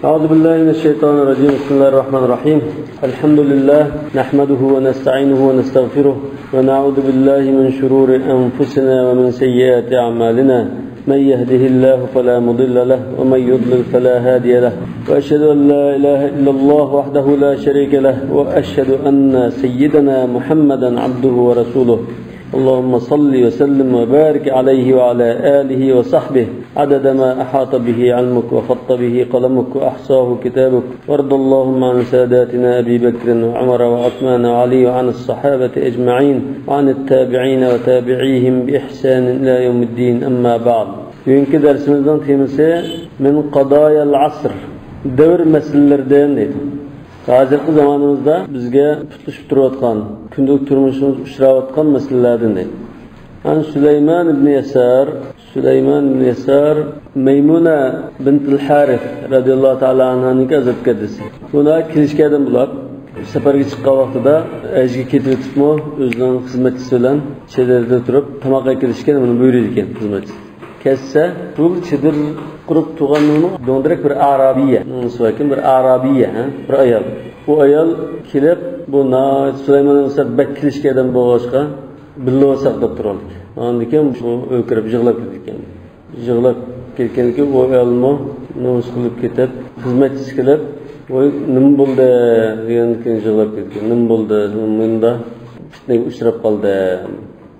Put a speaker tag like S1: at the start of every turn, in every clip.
S1: أعوذ بالله من الشيطان الرجيم. بسم الله الرحمن الرحيم. الحمد لله نحمده ونستعينه ونستغفره ونعوذ بالله من شرور أنفسنا ومن سيئات أعمالنا. من يهده الله فلا مضل له ومن يضلل فلا هادي له. وأشهد أن لا إله إلا الله وحده لا شريك له وأشهد أن سيدنا محمدا عبده ورسوله. اللهم صل وسلم وبارك عليه وعلى آله وصحبه عدد ما أحاط به علمك وخط به قلمك وأحصاه كتابك. وارض اللهم عن ساداتنا أبي بكر وعمر وعثمان وعلي وعن الصحابة أجمعين وعن التابعين وتابعيهم بإحسان إلى يوم الدين. أما بعد. Bugünkü dersimizden temisi min qadayal asr, devr meselelerden deydi. Hazırki zamanımızda bizge tutuşup durayotgan, günlük turmuşumuz uçurayotgan meselelerden deydi. Süleyman ibn Yasar Meymuna bintul Harith radıyallahu ta'ala anh'ın azat kedisi. Buna kilişkeden bulab, seferge çıkkan vaxtıda ejgi ketib etipmi, özünün hizmetçisi bilen çedirde oturup tamaqqa kilişken bunu buyuruydu eken hizmetçisi. Kesse, bu çedir kurup tuğanlığını dondirek bir Arabiye, bir Arabiye, bir ayal. Bu ayal kilip, bu Süleyman Yasar bek kilişkeden boğaşka billo saqlab turardi. Ondan bu ökürüp yig'lab ketgan. Yig'lab ketganki o ayolni nomus qilib ketib, xizmatchisi kelib, "Voy, nima bo'ldi?" degan keyin yig'lab ketgan. "Nima bo'ldi? Menda fitnaga uchrab qoldi"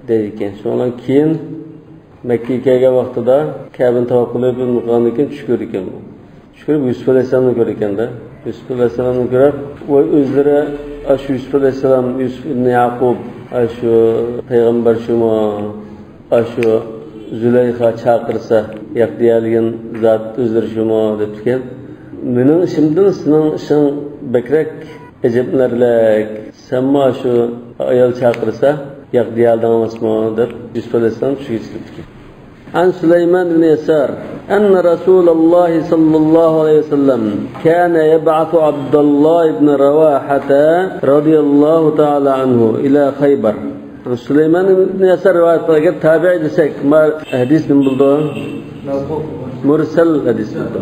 S1: dedi ekan. Shundan keyin Makkaga kelgan vaqtida Ka'bani tavof qilib o'tgandan keyin tush ko'rdi ekan. Tush ko'rib Yusuf alayhisolamni ko'rdi ekanda. Yusuf alayhisolamni ko'rib, voy o'zlari shu Yusuf alayhisolam, Yusuf ibn Yaqub, shu payg'ambar shumi, shu Zulayha chaqirsa, yaqdiyalgan zot o'zlari shumi deb ekan. Mening ishimdan sening ishing bakrak ajablarlik. Samma shu ayol chaqirsa, yaqdiyaldan emasmi deb Yusuf alayhisolam tushuntirdi. عن سليمان بن يسار أن رسول الله صلى الله عليه وسلم كان يبعث عبد الله بن رواحة رضي الله تعالى عنه إلى خيبر. سليمان بن يسار رواية تابع desek hadis min buldu? Mursal hadis buldu.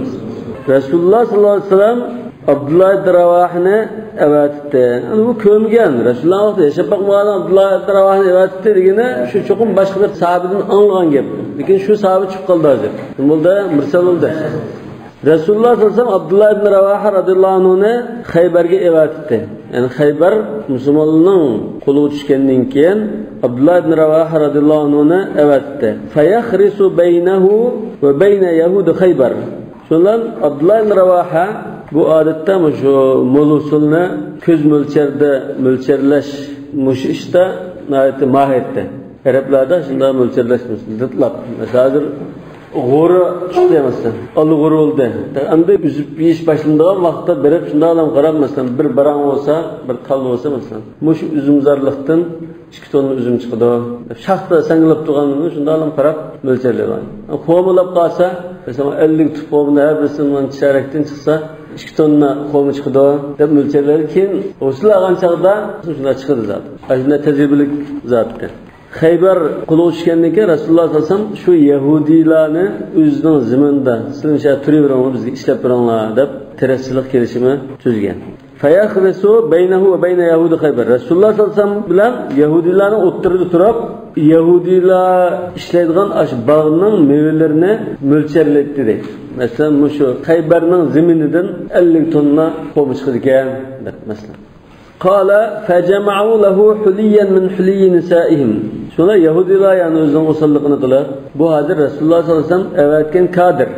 S1: Resulullah sallallahu aleyhi ve sellem Abdullah ibn Ravah'ını evattı. Bu kömgen. Resulullah vaqtida yaşap bakmadan Abdullah ibn Ravah'ını evattı degene şu çoğun başka bir sahabeden anlayan gap. Lekin şu sahabe çıkıp kaldı hazır. Burada mursal oldu. Resulullah sallallahu aleyhi ve sellem Abdullah ibn Ravah radıyallahu anh'ını Xaybarga evattı. Yani Xaybar Müslümanların kolu düşkenden keyin Abdullah ibn Ravah radıyallahu anh'ını evattı. Fayakhrisu beynehu ve beyne Yahud Xaybar. Şundan Abdullah ibn Ravah'a bu adette şu molusulunu köz mölçerleş işte nayeti mahiyette. Araplarda şunda mölçerleşmişsin. Dıtlap. Mesela g'o'ri tushdi emasdan. G'o'ri oldu. Endi üzüp ish başlangan vaqtda berib shunda ham qarab masalan bir barang bo'lsa, bir tal bo'lsa masalan, mush uzumzorlikdan 2 tonna uzum chiqadi. Shaxta sanglab turganini shunda ham qarab mo'ljallayman. Xo'milab qolsa, masalan 50 tuxumni har birisidan charakdan chiqsa 2 tonna xo'mi chiqadi deb mo'ljallar keyin o'silgan chaqda shunda chiqadi zot. Shunda tajribilik zotda. Xaybar qulib tushgandan keyin Rasululloh sollallohu alayhi vasallam shu yahudiylarni o'zining ziminda sizlar turaveringlar, bizga ishlab beringlar deb teraschilik kelishimi tuzgan. Fayakhrisu baynahu va bayna yahudi Xaybar. Rasululloh sollallohu alayhi vasallam bilan yahudiylarning o'ttirida turib, yahudiylar ishlaydigan ash bog'ning mevalarini mo'ljallaydi deydi. Masalan, shu Xaybarning ziminidan 50 tonna qo'mi chiqadi ekan deb masalan. قال فجمعوا له حليا من حلي نسائهم. Şuna Yahudiler yani özünün usulluğunu diler. Bu hazır Resulullah sallallahu aleyhi ve sellem evetken kadir.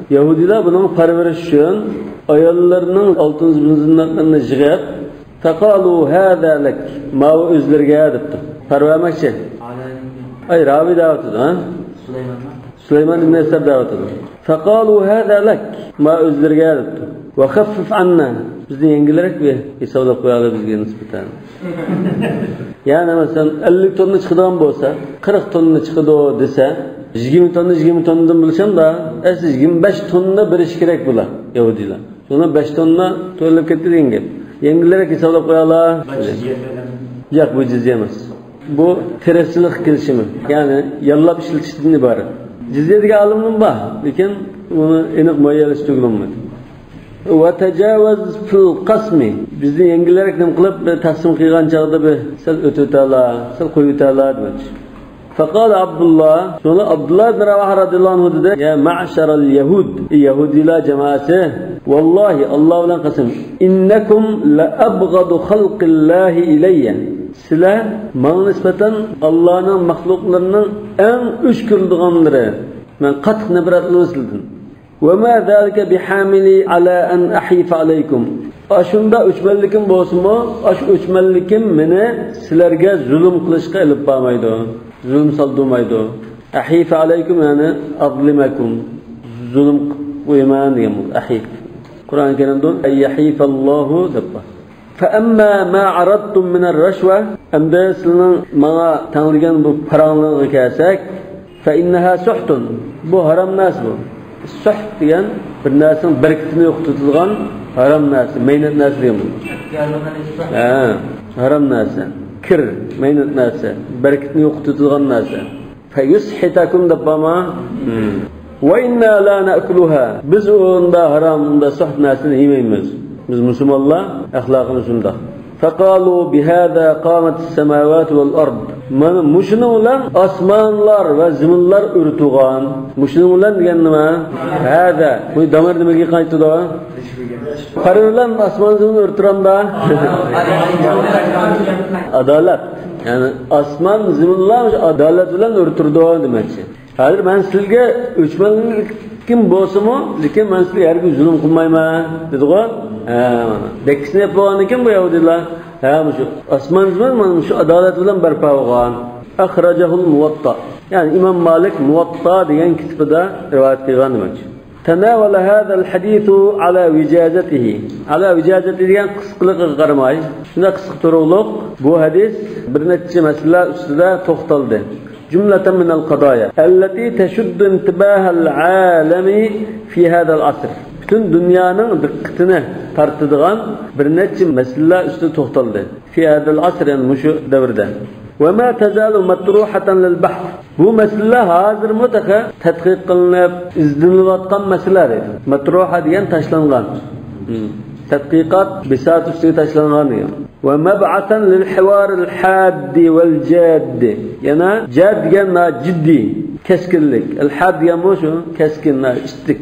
S1: Yahudiler bunun parveriş için ayollarının altın zinatlarını jigab faqalu hada lak ma özlerge debdi. Parvermek için. Ay ravi davatıdı Süleyman ibn Yasar davatıdı. Faqalu hada lak ma özlerge debdi. Ve khaffif anna. Bizden yengilerek bir hesapla koyalım bizge nispeten. Yani mesela 50 tonna çıkıdan bolsa, 40 tonna çıkıdı dese, 20 tonnadan bilsem da, asli 25 tonna bir iş gerek bula Yahudiler. Sonra 5 tonna to'lab ketdi degan gap. Yengilerek hesapla koyalım. Yok bu cizye emas. Bu teraschilik kelishimi. Yani yallab ishlatishdan iborat. Jizya degan olimning bor, lekin uni aniq mo'yyalash tug'ilmaydi. va tajavuz fil qasmi. Bizni yangilarak nim qilib taqsim qilgan chaqda bir sal o'titalar, sal qo'yitalar demoqchi. Faqala Abdullah, sonra Abdullah ibn Ravah radhiyallohu anhu dedi: "Ya ma'sharal yahud, yahudilar jamoasi, vallahi Alloh bilan qasam, innakum la abghadu khalqillahi ilayya." Sizlar menga nisbatan Allohning mahluqlarining eng o'chkirilganlari. Men qattiq nafrat qilaman. Va ma zalika bihamili ala an ahifa alaykum. Ashunda o'chmanlikim bo'lsa-mu, ash o'chmanlikim meni sizlarga zulm qilishga ilib bormaydi. Zulm saldırmaydı. Ahif aleykum yani azlimakum. Zulm uyman degan bu. Ahif. Kur'an-ı Kerim'de eyyahifallahu debba. Fa amma ma aradtum min ar-rashwa amda sizning menga tanilgan bu paranglığını kelsak fa innaha suhtun. Bu haram narsa bu. Suht degan bir narsaning berekatini yo'qotilgan haram narsa, meynat narsa degan bu. Haram narsa. Kir, meynat narsa, berekatni yo'qotilgan narsa. Fa yushitakum dabama. Wa inna la na'kuluha. Biz unda haram, unda suht narsani yemaymiz. Biz musulmonlar axloqimiz shunda. Faqalu bihada qamat as-samawati wal ard. Mana mushuni bilan osmonlar va zaminlar o'rtug'an. Mushuni bilan degan nima? Hada. Bu damar nimaga qaytdi? Qarilan osmon zamin o'rtiranda adolat. Yani osmon zaminlar adolat bilan o'rtirdi demoqchi. Hozir men sizga o'chmanlikim bo'lsa-mu, lekin men sizga hargiz zulm qilmayman, dedi-ku. Dekisini yapgan ekan bu yahudilar. Shu osmon zamin mana shu adolat bilan barpo bo'lgan. Akhrajahul Muwatta. Yani İmam Malik Muwatta degan kitobida rivoyat qilgan demoqchi. تناول هذا الحديث على وجازته. على وجازته degan qisqalikka qaramay, shunda qisqa turuqliq bu hadis bir necha masala ustida to'xtaldi. Jumlatan min al-qadaya allati tashuddu intibah al-alami fi hada al-asr. Bütün dünyanın diqqatini tortadigan bir necha masala ustida to'xtaldi. Fi hada al-asr yani shu davrda. وما تزال مطروحة للبحث. Bu mesele hazır mutlaka tadqiq qilinib, izlanilayotgan meseledir. Matruha degan tashlangan. Tadqiqot bisat ustiga tashlangan degan. Va mab'atan lil hiwar al hadd wal jadd. Yana jadd degan jiddiy, keskinlik. Al hadd degan shu keskin, istik.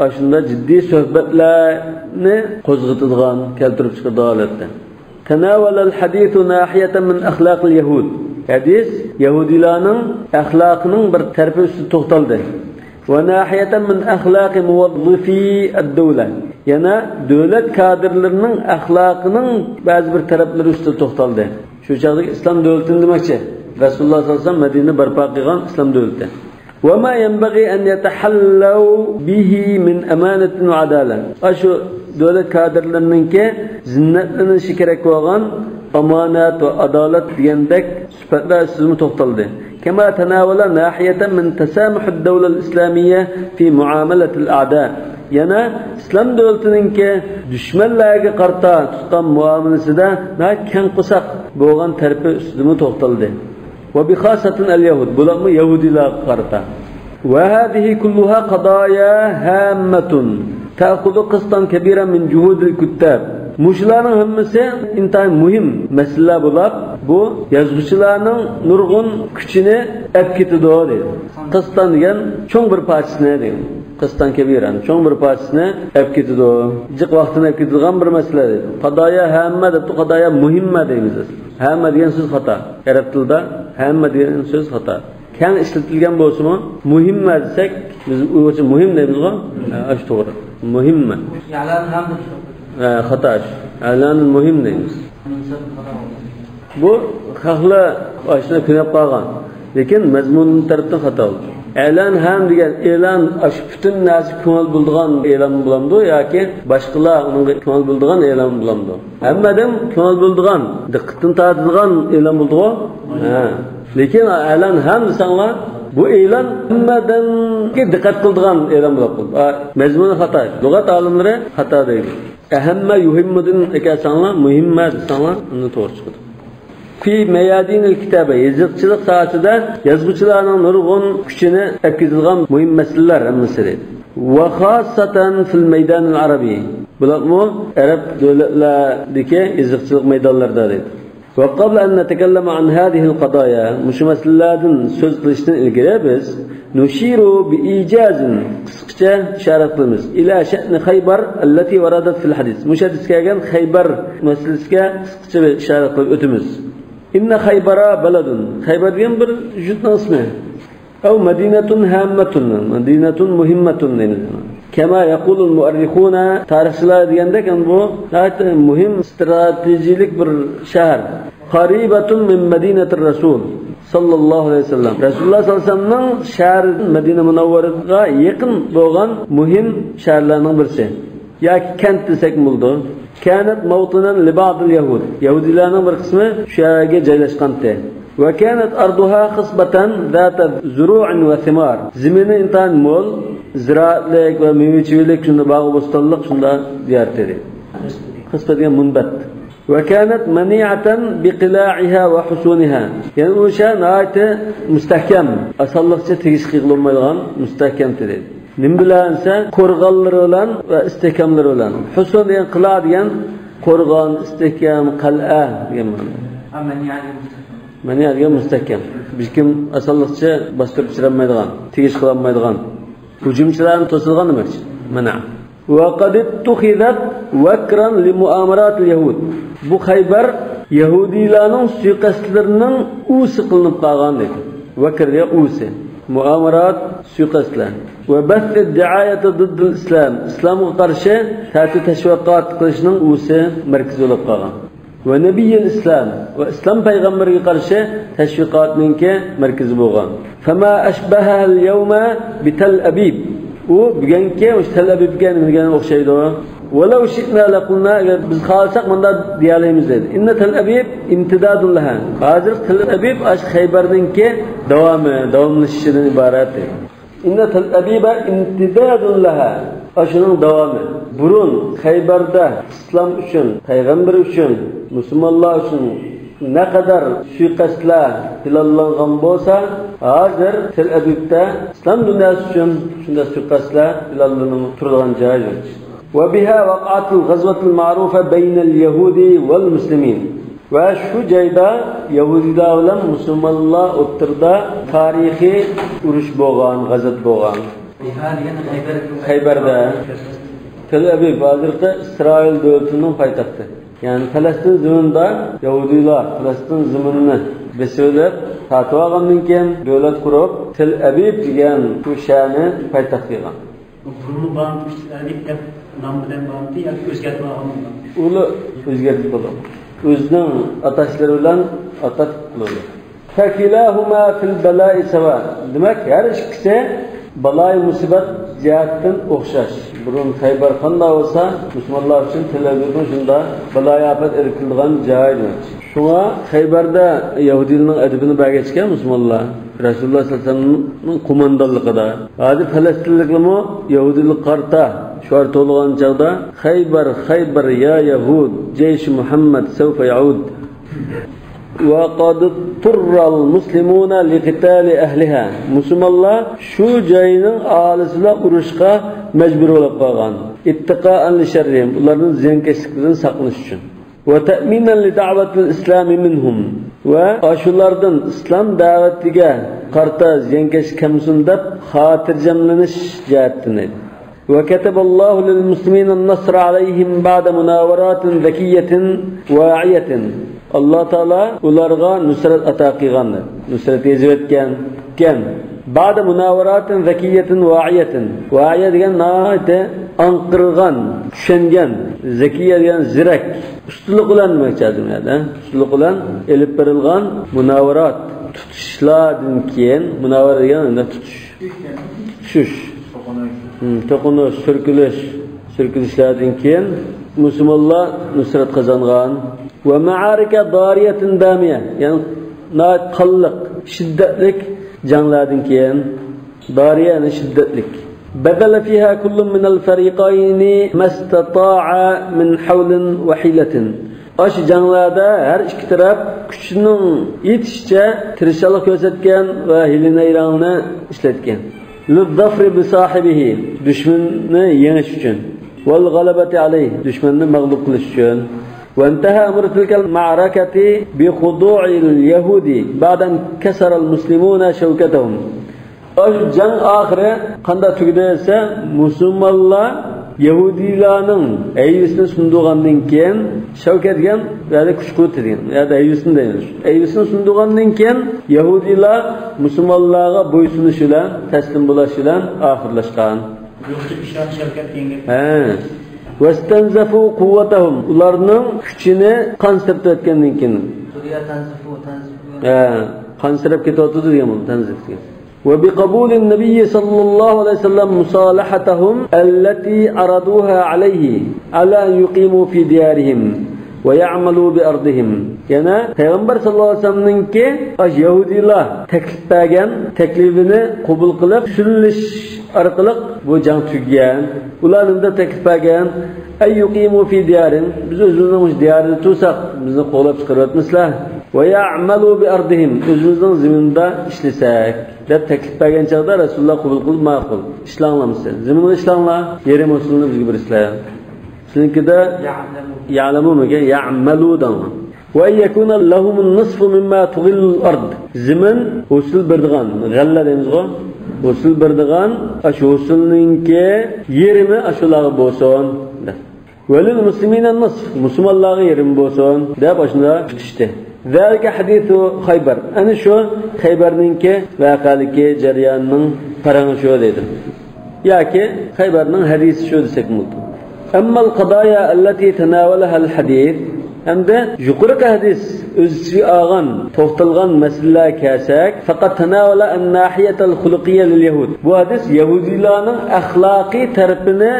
S1: Ashunda jiddiy suhbatlarni qo'zg'atadigan, keltirib chiqardi holatda. تناول الحديث ناحية من أخلاق اليهود. حديث يهوديلانın أخلاقının bir tarafı üstü toxtaldı. وناحية من أخلاق موظفي الدولة. Yani devlet kadrlarının ahlakının bazı bir tarafları üstü toxtaldı. Şu çağdaki İslam devletini demekçi. Resulullah sallallahu aleyhi ve sellem Medine'de barpa qilgan İslam devleti. وما ينبغي أن يتحلوا به من أمانة وعدالة. Şu devlet kadrlarınınki zinnetlenishi kerak bo'lgan amonat va adolat degandek sifatlar sizmi to'xtaldi. Kama tanavala nahiyatan min tasamuh ad-dawla al-islamiyya fi muamalat al-a'da. Yana islom davlatiningki dushmanlarga qarta tutgan muomalasida keng qisaq bo'lgan tarafi ustida to'xtaldi. Va bi xosatan al-yahud, bularmi yahudilar qarta. Wa hadhihi kulluha qadaya hammatun تأخذ قسطا كبيرا من جهود الكتاب. Muşlarning hammasi intayin muhim masala bo'lib, bu yozuvchilarning nurg'un kuchini olib ketadi deydi. Qistan degan cho'ng bir parchasini deydi. Qistan kabiran cho'ng bir parchasini olib ketadi. Jiq vaqtini olib ketadigan bir masala deydi. Qadaya hamma deb qadaya muhimma deymiz. Hamma degan so'z xato. Arab tilida hamma degan so'z xato. Keng ishlatilgan bo'lsa-mu, muhimma desak, biz o'zi muhim deymiz-ku. Ash to'g'ri. Muhimma.
S2: Ya'lan ham
S1: xatosh. Ya'lan muhim deymiz. Bu xalqlar ashuna kunab qolgan. Lekin mazmun tarafdan xato. E'lon ham degan e'lon ash butun narsa ko'ngil bildigan e'lon bo'lamdi yoki boshqalar unga ko'ngil bildigan e'lon bo'lamdi. Hammadan ko'ngil bildigan, diqqatni tortadigan e'lon bo'ldi-ku. Lekin e'lon ham desanglar bu e'lon hammadan diqqat qiladigan e'lon bo'lib qoldi. Mazmuni xato. Lug'at olimlari xato deydi. Ahamma yuhimmudan ekasanglar, muhimma desanglar, uni to'g'ri chiqadi. Fi mayadinil kitaba yazıqchilik sohasida yozuvchilarning nurg'un kuchini akizilgan muhim masalalar hammasi deydi. Va xossatan fil maydanil arabiy. Bular mu Arab davlatlardagi iziqchilik maydonlarida deydi. وقبل أن نتكلم عن هذه القضايا مش مسألة söz qilishdan ilgari biz نشير بإيجاز qisqacha ishora qilamiz إلى شأن خيبر التي وردت في الحديث مش hadisga kelgan Xaybar masalasiga qisqacha ishora qilib o'tamiz. إن خيبر بلد خيبر degan bir yurtning ismi أو مدينة هامة مدينة مهمة كما يقول المؤرخون tarixchilar degandek bu muhim strategik bir shahar. Qaribatun min madinatir rasul sallallohu alayhi vasallam. Rasululloh sallallohu alayhi vasallamning shahri Madina Munawvaraga yaqin bo'lgan muhim shaharlarning birisi. Yoki kent desak bo'ldi. Kanat mawtinan li ba'dil yahud. Yahudilarning bir qismi shu yerga joylashgandi. Ve kanat arduha kısbatan zata zuru'in ve thimar. Zemini intan mol, ziraatlik ve meyveçilik şunda bağı bostanlık şunda diyartedi. Kısbatan munbat. Ve kanat mani'atan biqila'iha ve husuniha. Yani o şey nayeti müstahkem. Asallıkça tegiş kıyılmayılan müstahkem dedi. Nim bilansa korgalları olan ve istihkamları olan. Husun diyen qila diyen korgan, istihkam, qal'a diyen ma'na. Mani degan mustahkam. Hech kim asalliqcha bostirib chiqarmaydigan, tegish qilolmaydigan. Hujumchilarni to'silgan demakchi. Mana. Va qad ittuxidat wakran li muamarat al-yahud. Bu Xaybar Yahudiylarning suiqastlarining usi qilinib qolgan dedi. Vakr degan usi. Muamarat suiqastlar. Va bath ad-di'ayat ضد al-islam. Islomga qarshi tashviqot qilishning usi markaz bo'lib qolgan. Ve Nebiyil İslam ve İslam Peygamber'e karşı teşvikatınki merkezi boğan. Fema eşbehel yevme bi Tel Abib. O bugünkü Tel Abib'e neden okşaydı o. Velev şi'na lekulna biz kalsak bunda diyaleyimiz dedi. İnne Tel Abib imtidadun laha. Hazır Tel Abib aş Khaybar'ınki devamlışından ibaret dedi. İnne Tel Abib'e imtidadun laha. Aşının devamı. Burun Xaybar'da İslam üçün, Peygamber üçün, Müslümanlar üçün ne kadar suikastlar planlangan bolsa, hazır Tel Abib'de İslam dünyası üçün şunda suikastlar planlanıp turgan joy. Ve biha vaqatul gazvatul ma'rufa beynel Yahudi vel Müslimin. Ve şu joyda Yahudilar bilan Müslümanlar o'rtasida tarixiy urush bo'lgan, g'azot bo'lgan. Xaybarda Tel Aviv hozirgi İsrail devletinin paytaxti. Yani Falastin zaminida Yahudilar Falastin zaminini besilib, tatib olgandan keyin davlat qurib, Tel Aviv degan shu shaharni paytaxt qilgan.
S2: Bunu bağımlılık deb nom bilan bağımlı yoki o'zgartirib olganmi?
S1: Uni o'zgartirib bo'lgan. O'zining atashlari bilan atat qiladi. Fakilahuma fil bala'i sawa. Demak, har ikkisi balay musibat cihatdan o'xshash. Burun Xaybar qanday bo'lsa, musulmonlar uchun Tel Avivning shunda balay afat erkilgan joydir. Shunga Xaybarda Yahudiylarning adibini bergachgan musulmonlar Rasululloh sollallohu alayhi vasallamning qo'mondonligida. Hozir Falastinliklarmi Yahudilik qarta shuar to'lgan chog'da Xaybar ya Yahud, jaysh Muhammad sawfa yaud. وقد اضطر المسلمون لقتال أهلها. Müslümanlar şu joyning ahlisida urushga majbur bo'lib qolgan. İttiqa'an li sharrihim. Ularning ziyonkashliklaridan saqlanish uchun. Va ta'minan li da'vatil islam minhum. Va ashulardan islom da'vatiga qarta ziyonkash kamsin deb xotirjamlanish jihatdan edi. Ve kataballahu lil muslimin an-nasr alayhim ba'da munawaratin zakiyatin wa'iyatin. Allah Teala ularga nusrat ata qilgandir. Nusrat yezvetgan ken. Ba'da munavaratin zakiyatin wa'iyatin. Wa'iya degan nayte anqirgan, tushungan, zakiya degan zirak. Ustunlik bilan demakchadim ya. Ustunlik bilan elib berilgan munavarat tutishlardan keyin munavara degan tushish. To'qinish, sürkülüşlerden keyin musulmonlar nusrat qozongan. Ve ma'arika dariyatin damiya, yani qalliq, shiddetlik janglardan keyin dariya yani shiddetlik. Badala fiha kullun min al-fariqayn mastata'a min hawlin wa hilatin. Aş janglarda her ikki taraf kuchining yetishicha tirishchilik ko'rsatgan va hiyla-nayrangni ishlatgan. Lil-zafri bi sahibihi, dushmanni yengish uchun. vel galabati alayh, düşmanını mağlup qilish uchun. Ve intaha amru tilkal ma'rakati bi khudu'il yahudi ba'dan kasara al muslimuna shawkatahum. Jang ahiri qanday tugadi esa, musulmonlar Yahudilarning ayvisini sunduğandan keyin Shavkat degan yani kuch-quvvat degan, yani ayvisini deymiz. Ayvisini sunduğandan keyin Yahudilar musulmonlarga bo'ysunish bilan, taslim bo'lish bilan oxirlashgan.
S2: Yo'qchi ishon Shavkat yengib.
S1: Vastanzafu quvvatahum, ularning kuchini qansirib o'tgandan keyin.
S3: Suriya tanzifu.
S1: Qansirib ketayotdi degan bu tanzif degan. وبقبول النبي صلى الله عليه وسلم مصالحتهم التي عرضوها عليه على أن يقيموا في ديارهم ويعملوا بأرضهم. Yani Peygamber sallallahu aleyhi ve sellem'ninki Yahudiler teklifini kabul kılıp sünniş arkalık bu can tüggen. Ularning da teklif qilgan ay yuqimu fi diyarin, biz o'zimizning diyarida tursak bizni qo'llab chiqaryapmizlar. Va ya'malu bi ardihim, o'zimizning zaminda ishlasak deb taklif qilgan chaqda Rasululloh qabul qilib ma'qul. Ishlanglarmiz. Zaminda ishlanglar, yerim usulini bizga berisizlar. Siznikida ya'lamuga ya'malu dan. Va yakuna lahum an-nisfu mimma tughillu al-ard. Zamin usul birdigan, g'alla deymiz-ku. Usul birdigan, aşı usulninki yerimi aşularga bo'lsin. Velil muslimina an-nisf, musulmonlarga yerim bo'lsin deb ashunda tutishdi. Zalika hadithu Xaybar. Ana shu Xaybarninki vaqaliki jarayonning parangi shu dedim. Yoki Xaybarning hadisi shu desak bo'ladi. Amma al-qadaya allati tanawalaha al-hadith, hamda yuqorqi hadis o'ziga olgan to'xtalgan masalalar kelsak, faqat tanavala an-nahiyat al-xuluqiyya lil-yahud. Bu hadis Yahudilarning axloqiy tarafini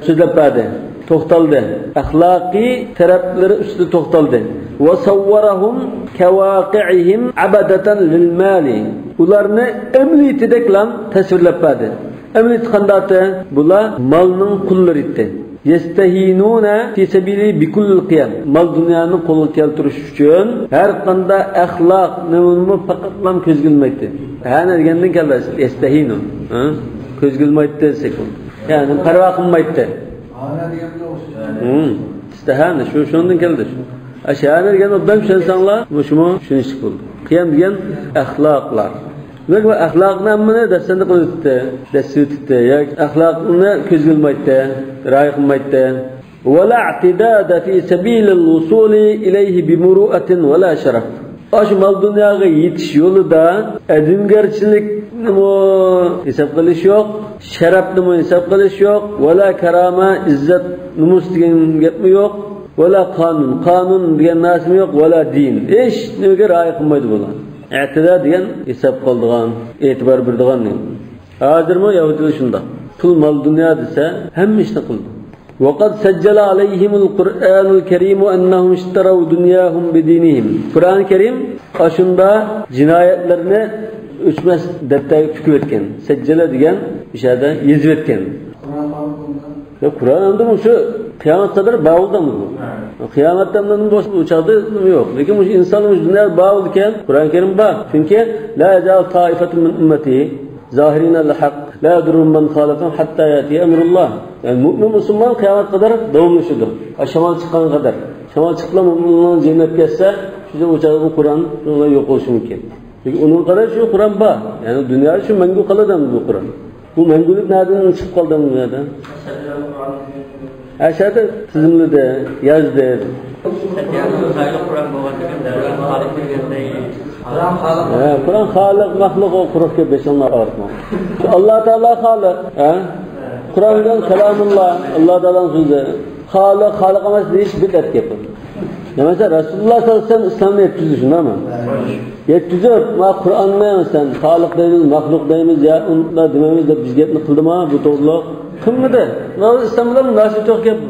S1: so'zlab berdi. To'xtaldi. Axloqiy taraflari ustida to'xtaldi. Va sawwarahum kawaqi'ihim abadatan lil-mali. Ularni amliyatideklan tasvirlab berdi. Amliyat qandati? Bular malning qullari edi. Yestahinuna fi sabili bikul qiyam. Mal dunyoni qo'lga keltirish uchun har qanday axloq nimani faqatlam ko'zgilmaydi. Ana degandan keldi yestahinu. Ko'zgilmaydi desek. Ya'ni parvo qilmaydi. Ana deganda o'sha. İstahana shundan keldi. Ashana degan odam tushunsanlar, shunish bo'ldi. Qiyam degan axloqlar. Ve ahlakını amına dersinde kılıttı, desüttü, ya ahlakını közgülmeydi, rayıkmaydı. Ve la i'tidada fi sabilil usuli ileyhi bi muru'atin ve la şeref. Aşı mal dünyaya yetiş yolu da edingerçilik mu hesap kılış yok, şerefli mu hesap kılış yok, ve la karama, izzet, numus diyen gitmi yok, ve la kanun diyen nasım yok, ve la din. Hiç neye rayıkmaydı bulan. I'tida degan hesab qildigan, e'tibor berdigan. Hozirmi Yahudilar shunda. Pul mol dunyo desa, hamma ishni qildi. Wa qad sajjala alayhimul Qur'anul Karim annahum ishtaraw dunyahum bidinihim. Qur'on Karim ashunda jinoyatlarni o'chmas daftarga tukib etgan. Sajjala degan ishada yezib etgan. Qur'onda shu qiyomat qadar bağlıdamı bu? Kıyamattan boş uçadı yok. Lekin bu insan dünya bağlıken Kur'an-ı Kerim bağ. Çünkü la yezal taifetun min ümmeti zahirina al-haq la yadurrum man khalafahum hatta yati emrullah. Yani mümin Müslüman kıyamet kadar davamlaşıdır. Şamal çıkan kadar. Şamal çıkla müminlerin cennet geçse şu uçağı bu Kur'an ona yok olsun mümkün. Çünkü onun kadar şu Kur'an bağ. Yani dünya şu mengu kalıdan bu Kur'an. Bu mengulik nereden çıkıp kaldı bu dünyada? Aşağıda tizimli de, yazdı. Kur'an Halik, mahluk o Kur'an ki beşanlar artma. Allah Teala Halik. Kur'an'dan kelamullah, Allah Teala'nın sözü. Halik ama deyiş bir et yapın. Mesela Resulullah sallallahu aleyhi ve sellem İslam'ı yetkizdi ama. Yetkizdi ama Kur'an'da sen Halik deyimiz, mahluk deyimiz ya onlar dememiz de biz gitme kıldı mı bu doğruluk. Kılmadı. İslam'dan nasıl çok yaptı.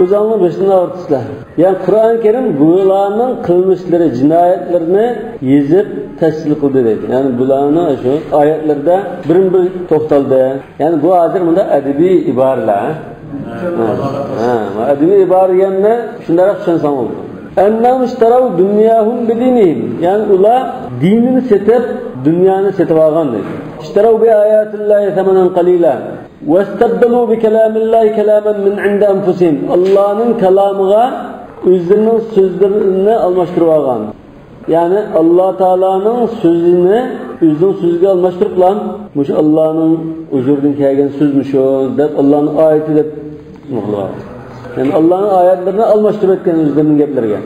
S1: Uzanma başına ortaslar. Yani Kur'an-ı Kerim bularının kılmışları, cinayetlerini yazıp teslim kıldı dedi. Yani bularını şu ayetlerde bir toxtaldı. Yani bu hazır bunda edebi ibareler. Edebi ibare yerine şunlara düşünsen oldu. Ennam ishtarav dünyahum bidinihim. Yani ular dinini setip dünyanı setip algan dedi. اشتروا بآيات الله ثمنا قليلا واستبدلوا بكلام الله كلاما من عند أنفسهم Allah'ın kelamına özlerinin sözlerini almıştırıp algan. Yani Allah Teala'nın sözünü özünün sözüge almıştırıp lan, muş Allah'ın özürden kelgen sözmüş o, dep Allah'ın ayeti dep muhlar. Yani Allah'ın ayetlerini almıştırıp etken özlerinin geplerine.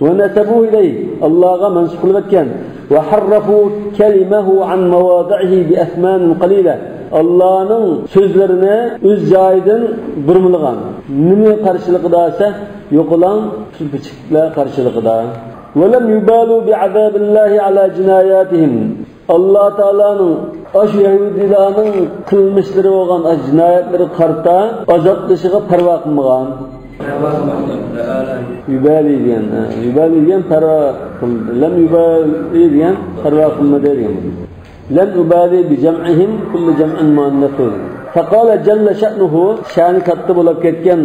S1: Ve nesebuhu ileyh Allah'a mensup kılıp etken ve harrafu kelimehu an mevadihi bi esmanin qalila. Allah'ın sözlerine öz cayidin burmulgan. Nime karşılıkıda ise yok olan tüpçükle karşılıkıda. وَلَمْ يُبَالُوا بِعَذَابِ اللّٰهِ عَلَى جِنَايَاتِهِمْ Allah Teala'nın aş Yahudilerin kılmışları olan aş cinayetleri karta azaplaşıga parva kılmagan. Yübali diyen, yübali diyen parva kıldı. Lem yübali diyen parva kılmadı diyen. Lem yübali bi cem'ihim kulli cem'in muannetun. Fekale celle şe'nuhu şani kattı bulup ketken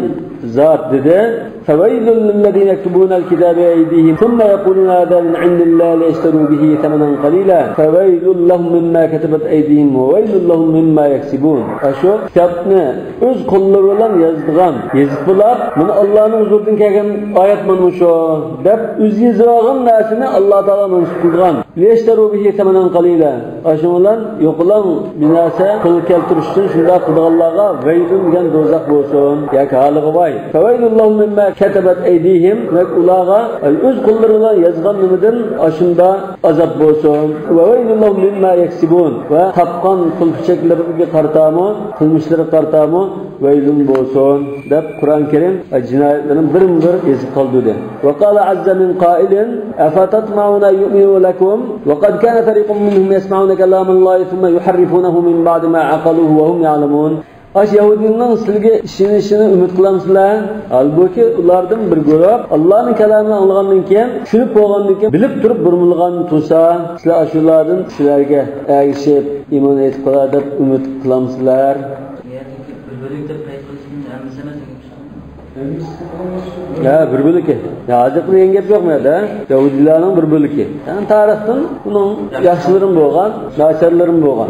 S1: zat dedi. فَوَيْلٌ لِلَّذِينَ يَكْتُبُونَ الْكِتَابَ بِأَيْدِيهِمْ ثُمَّ يَقُولُونَ هَذَا مِنْ عِنْدِ اللَّهِ لِيَشْتَرُوا بِهِ ثَمَنًا قَلِيلًا فَوَيْلٌ لَهُمْ مِمَّا كَتَبَتْ أَيْدِيهِمْ وَوَيْلٌ لَهُمْ مِمَّا يَكْسِبُونَ Aşo kitapni öz kollarıyla yazdıgan yazıp bular bunu Allah'ın huzurundan kelgen ayet manmış o dep öz yazıgan narsini Allah Teala mansub kılgan لِيَشْتَرُوا بِهِ ثَمَنًا قَلِيلًا Aşo bilan yo'qolan binasa qıl keltirish uchun shunda qilganlarga vaylun degan dozaq bo'lsin yoki halig'i voy فَوَيْلٌ لَهُمْ مِمَّا كَتَبَتْ أَيْدِيهِمْ ve ulağa öz kullarıyla yazgan nimidir aşında azap bolsun ve veylullahu mimma yeksibun ve tapkan kılçeklerine kartamı kılmışları kartamı veylun bolsun dep Kur'an-ı Kerim cinayetlerin bir yazıp kaldı de ve qala azza min qailin afatatma'una yu'minu lakum ve kad kana fariqun minhum yasma'una kalamallahi thumma yuharrifunahu min ba'di ma aqaluhu ve hum ya'lamun Aş Yahudinin sizge işini ümit kılamsızlar. Halbuki ulardan bir grup Allah'ın kelamını anlagandan keyin, tushunib bo'lgandan keyin bilib turib burmulgan tursa, sizlar ashulalardan sizlarga ergishib iymon etib qolar deb umid qilamsizlar. Ya bir bölük. Ya azıcık bir gap yo'qmi da? Yahudilarning bir bölüki. Yani tarixdan bunun yaxshilarim bo'lgan, nasarlarim bo'lgan.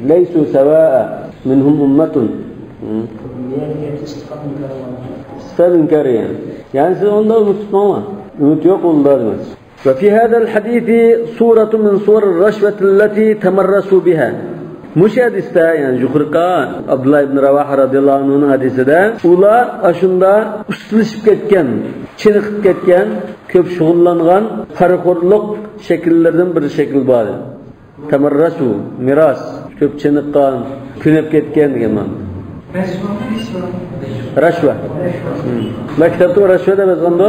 S1: Laysu sawa'a minhum ummatun İstifadın kariyen. Yani siz onda ümit tutmama. Ümit yok onlar demez. Ve fi hadal hadithi suratu min surar raşvetilleti temerrasu biha. Muş hadiste yani Juhurqa Abdullah ibn Ravaha radıyallahu anh'ın hadisinde ular aşında ustilishib ketken, chiniqib ketken, köp şug'ullangan parxo'rlik şekillerden bir şekil var. Temerrasu, miras, köp chiniqqan, künep ketken degan ma'no. Rashva. Maktabda rashva deb yozganda?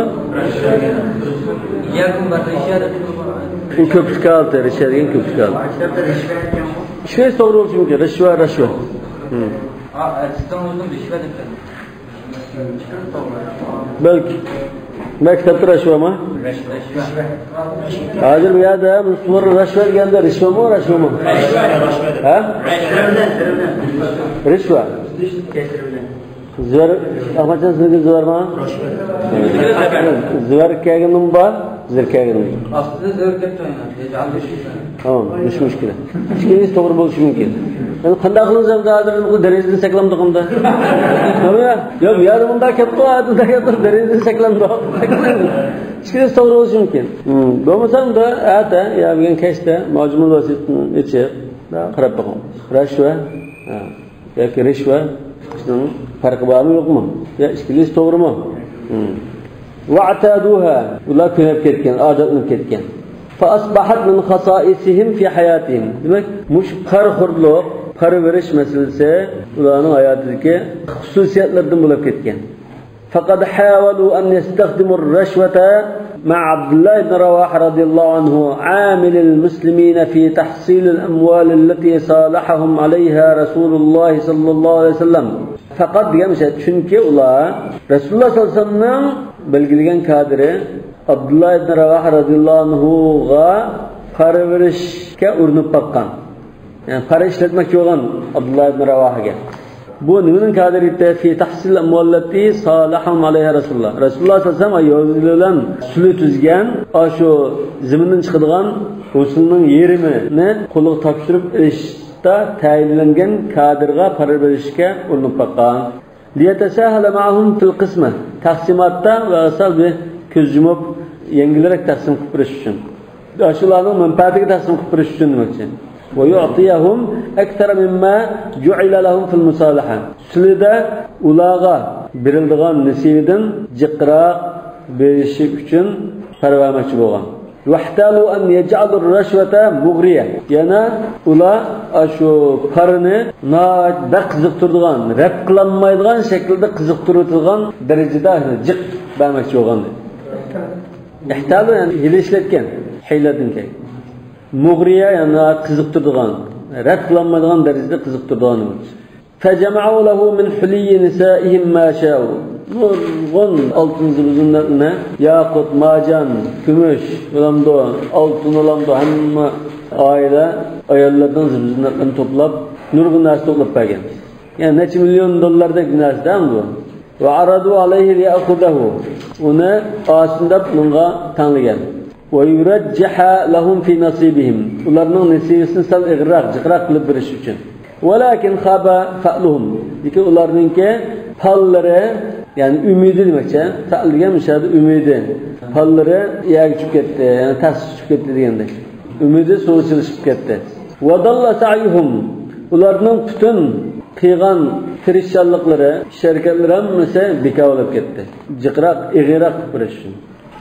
S1: U ko'pchilik kaldı, rashva degan ko'pchilik kaldı. Shunday to'g'ri bo'lishi mumkin. Rashva. Belki maktabda rashvami? Hozir bu yerda musulmon rashva deganda rishvami, rashvami? Ha? Rishva. Zor, Ahmadjon sizga zormi? Zor kelganim bor, zor kelganim. Aslida zor deb qo'yinglar. Tamam, hech mushkula. Hech to'g'ri bo'lishi mumkin. Yani qanday qilamiz endi hozir bu derazani saklamdiqimda. Yo'q, bu yerda bunda ketdi, bunda ketdi, derazani saklamdi. Hech to'g'ri bo'lishi mumkin. Bo'lmasa unda ata, ya bugun kechda majmul vasiyatni yechib, qarab boqamiz. Rashva, yoki rishva Şunun farkı var mı yok mu? Ya işkiliz doğru mu? وَاَعْتَادُوهَا Ular könep ketken, adatlanıp ketken. فَأَصْبَحَتْ مِنْ خَصَائِسِهِمْ فِي حَيَاتِهِمْ Demek, muş parxurluq, para veriş meselesi ularning hayotidagi xususiyatlardan bo'lib ketgan. فَقَدْ حَاوَلُوا أَنْ يَسْتَخْدِمُوا الرَّشْوَةَ مع عبد الله بن رواحة رضي الله عنه عامل المسلمين في تحصيل الأموال التي صالحهم عليها رسول الله صلى الله عليه وسلم فقط demişler çünkü ular Resulullah sallallahu aleyhi ve sellem'nin belgilegen kadiri Abdullah ibn Ravaha radıyallahu anhu'ga para verishga urinib bakkan. Yani para işletmek olan Abdullah ibn Ravaha'ga. Bu nimaning kadiritte fi tahsil amwallati salahum alayha Rasulullah. Rasulullah sallallahu aleyhi ve sellem suli tuzgan, shu zimindan chiqadigan usulning yerimini qo'liga topshirib vaqtda tayinlangan kadrga para berishga urinib baqqan. Liyatasahhala ma'hum fil qisma. Taqsimotda va asal bir ko'z yumib yangilarga taqsim qilib berish uchun. Shularning manfaatiga taqsim qilib berish uchun demoqchi. Va yu'tiyahum akthara mimma ju'ila lahum fil musalaha. Sizda ularga beriladigan nasibidan jiqroq berishi uchun parvarmoqchi bo'lgan. Vahtalu an yaj'alu ar-rashwata mughriya. Yana ular shu parni da qiziqtiradigan, rad qilinmaydigan shaklda qiziqtiradigan darajada jiq bermoqchi bo'lgan. Ihtalu yani hilishlatgan, hayladin keyin. Mughriya yana qiziqtiradigan, rad qilinmaydigan darajada qiziqtiradigan. Fajama'u lahu min huliyyi nisa'ihim ma sha'u. Nurgun altın zıbızınlarına yakut, macan, gümüş, ulamda, altın ulamda hamma aile ayarlardan zıbızınlarını toplap nurgun narsa toplap bergen. Yani neçe milyon dolardaki narsa değil mi bu? Ve aradu aleyhi liya'kudahu. Onu aslında bunga tanıgan. Ve yuraccaha lahum fi nasibihim. Onların nasibisini sal jiqraq qilib berish uchun. Walakin khaba fa'luhum. Deki ularninki pallari yani ümidi demekçe, ta'liga müşahede ümidi. Palları yer çıkıp gitti, yani ters çıkıp gitti degende. Ümidi soğuk çalışıp gitti. Vadalla sa'yuhum. Ularning bütün qiygan tirishchanliklari, sharkatlar hammasi bekor bo'lib ketdi. Jiqroq, ig'roq qilishsin.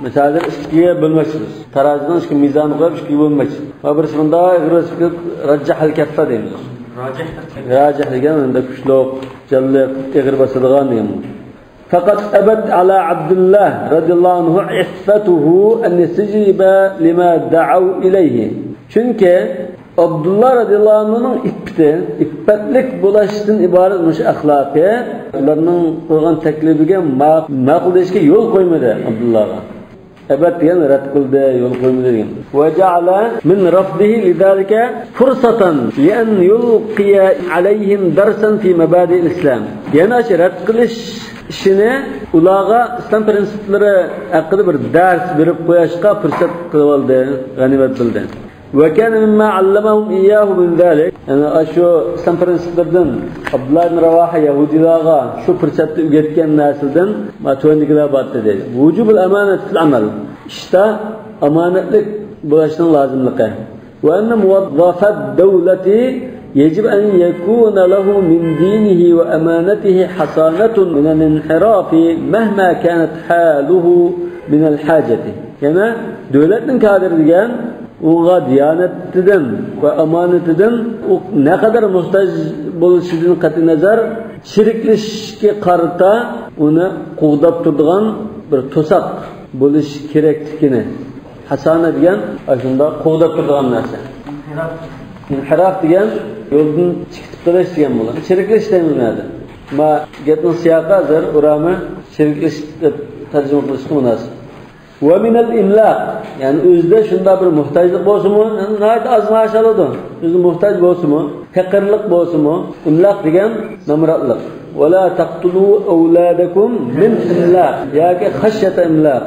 S1: Mesela ikiye bölmeksiniz. Tarazidan iki mizanı koyup ikiye bölmeksiniz. Ve birisi bunda ig'roq rajjahal kaffa deymiz. Rajah degan unda kuchliq, jalliq, ig'ir basadigan deymiz. Fakat abad ala Abdullah radıyallahu anhu iffatuhu en yestecibe lima da'av ileyhi. Çünkü Abdullah radıyallahu anhu'nun iffetlik bulaştığın ibaretmiş ahlakı, onların koygan teklifiga ma'qul deyishga yo'l qo'ymadi Abdullah'a. Abad degan rad qildi, yo'l qo'ymadi degan. Ve ja'ala min rafdihi lidalika fursatan li an yulqiya alayhim darsan fi mabadi'il islam. Yana rad qilish ishini ularga islom prinsiplari haqida bir dars berib qo'yishga fursat qilib oldi, g'animat bildi. Ve kana mimma allamahum iyyahu min zalik. Yani şu islom prinsiplardan Abdullah ibn Ravaha Yahudilarga şu fursatni o'rgatgan narsadan mato'ndikilar bor dedi. Vujubul amanat fil amal. İşte amanatlik bo'lishning lozimligi. Ve anna muwazzafat davlati يجب أن يكون له من دينه وأمانته حصانة من الانحراف مهما كانت حاله من الحاجة. Yani devletin kadir diyen ona diyanetinden ve amanetinden ne kadar muhtaç buluşunun katı nazar şirklişke karta onu kuğdap turduğun bir tosak buluş gerektikini. Hasana diyen aslında kuğdap turduğun narsa. İnhiraf diyen yoldan çıkıp dolaş diyen bular. Şirkliş denilmedi. Ma getnin siyaqı hazır uramı şirkliş tercüme kılışkı münasip. Ve minel imlaq. Yani özde şunda bir muhtaçlık bolsun mu? Nayet az maaş alıyordu. Özde muhtaç bolsun mu? Fakirlik bolsun mu? İmlaq degen namratlık. Ve la taqtulu evladakum min imlaq. Yaki haşyata imlaq.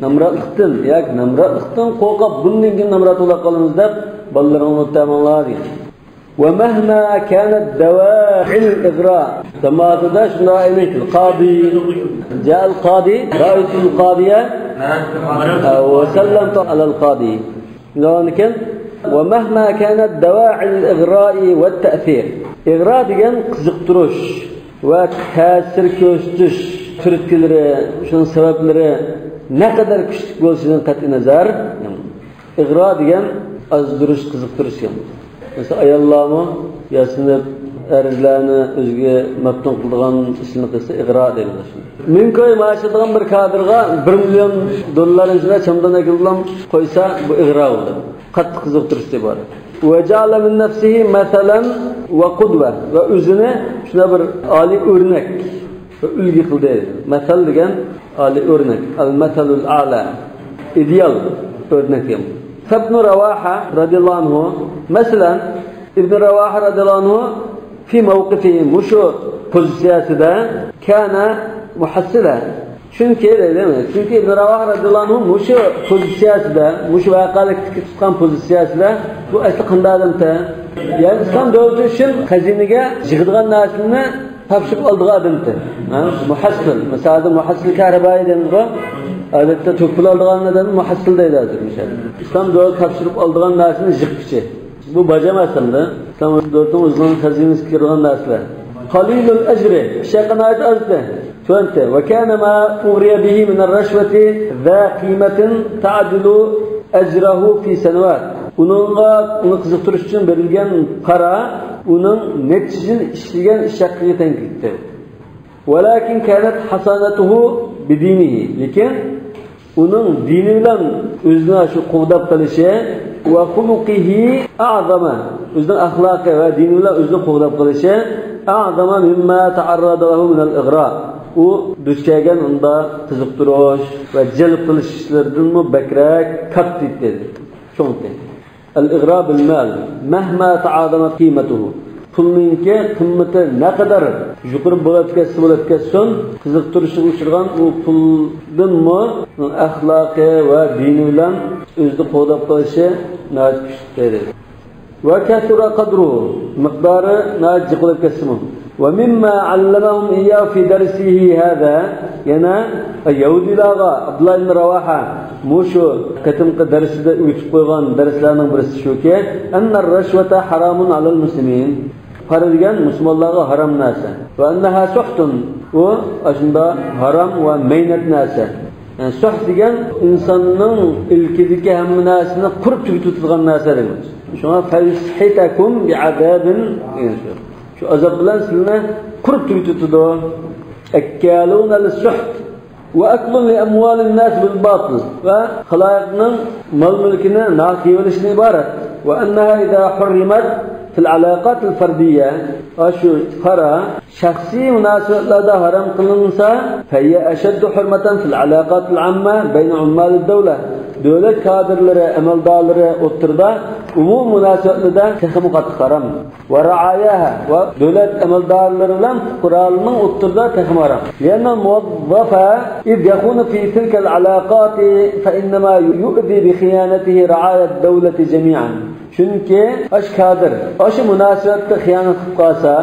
S1: Namratlıktan, yaki namratlıktan qo'rqib bundan keyin namrat bo'la qolamiz deb bolalarni unutmaganlar degan. Ve mehma kanat dawa'il igra. Zamanında şunda aytdi. Qadi, ja'al qadi, ra'aytul qadiya ve sallamtu alal qadi. Lakin ve mehma kanat dawa'il igra'i ve ta'thir. Igra degan qiziqtirish ve ta'sir ko'rsatish turtkileri, şunun sebeplari ne kadar küçük bo'lishdan qat'iy nazar, igra degan azdirish, qiziqtirish. Mesela ayollarni yasinib erzlarni o'ziga maftun qilgan ishni qilsa igra deyiladi. Men ko'y ma'ashadigan bir kadrga $1 million ichida chamdan akilgan qo'ysa bu igra bo'ladi. Qattiq qiziqtirish deb bor. Ve ja'ala min nafsihi masalan ve qudwa ve o'zini shuna bir oliy o'rnak ve ulgi qildi. Masal degan oliy o'rnak, al-masalul a'la, ideal o'rnak. ابن رواحة رضي الله عنه مثلا ابن رواحة رضي الله عنه في موقفه مشو بوزيسياسida كان محصلا Chunki değil mi? Çünkü İbn Ravah radhiyallohu anhu şu pozitsiyasida, şu vaqalikni tutgan pozitsiyasida bu asli qanday odamda? Yani İslam davlati uchun xazinaga yig'ilgan narsani topshirib oldigan odamda. Muhassil. Masalan, muhassil Karabai deydi. Odatda to'pil oldigan odamni muhassil deydi hozir misol. İslam davlati topshirib oldigan narsani yig'qichi. Bu bajamasanda İslam davlatining o'zining xazinasiga kirgan narsalar. Qalilul ajri, shaqanat azda. وكان ما أغري به من الرشوة ذا قيمة تعدل أجره في سنوات. Onu kızıktırış için verilgen para, onun neticesinin işleyen iş hakkıya tenkliktir. وَلَكِنْ كَانَتْ حَسَانَتُهُ بِدِينِهِ. Lakin onun diniyle özüne şu kuvdap kılışı وَخُلُقِهِ أَعْظَمَ. Özünün ahlakı ve diniyle özüne kuvdap kılışı أَعْظَمَ مِمَّا تَعَرَّضَ لَهُ مِنَ الْإِغْرَاءِ. O düşkegen onda kızıktırış ve celp kılışlardan mı bekrak kat dedi. Çünkü el-igra bil-mal mahma ta'azama qiymetuhu. Pulninki qimmati ne kadar yuqori bo'lib ketsin, qiziqtirishga uchragan o puldan mı ahlaqi ve dini bilan o'zini qo'llab qolishi nayt kuchli. Ve kathura qadruhu miqdori nayt jiqilib ketsin. ومما علمهم إياه في درسه هذا ينا يهودي لاغا عبد الله بن رواحة موشو كتمق درس ويتقوغان درسلارنىڭ birisi shuki أن الرشوة حرام على المسلمين فرضيان مسلمانلارغا haram narsa وأنها سحت و aşında haram ve meynat narsa. Yani suh degan insonning ilkidagi hamma narsani qurib tugatadigan narsa demak. Shunga fayhitakum bi'adabin şu azab bilan sizlarni qurib tugatadi. Akkaluna lis-suht ve aklun li amwalin nas bil batil ve xaloyiqning mol mulkini naqiyilishdan iborat. Ve annaha idha hurrimat fil alaqat al-fardiyya ashu qara shaxsiy munosabatlarda harom qilinsa fayya ashaddu hurmatan fil alaqat al-amma bayna ummal ad-dawla. Devlet kadrları, amaldorlari o'rtada umum munosabatlarda texmi qattiq harom. Ve ra'ayaha ve devlet amaldorlari bilan fuqarolarning o'rtada texmi harom. Yana muwazzafa id yakunu fi tilka al-alaqat fa inma yu'zi bi khiyanatihi ra'ayat ad-dawlati jami'an. Chunki ash kadr, ash munosabatda xiyonat qilib qolsa,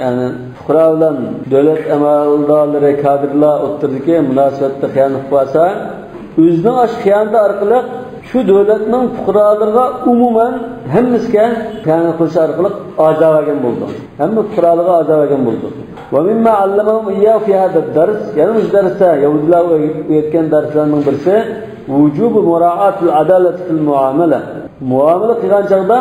S1: ya'ni fuqaro bilan devlet amaldorlari kadrlar o'rtadagi munosabatda xiyonat qilib qolsa, o'zining ash xiyonati orqali şu devletning fuqarolarga umuman hammasiga xiyonat qilish orqali azob olgan bo'ldi. Hamma fuqarolarga azob olgan bo'ldi. Va mimma allamahum iyyahu fi hada ad-dars, yana bu darsda yahudilar o'tgan darslarning birisi vujub mura'atul adalat fil muamala. Muomala qilgan chog'da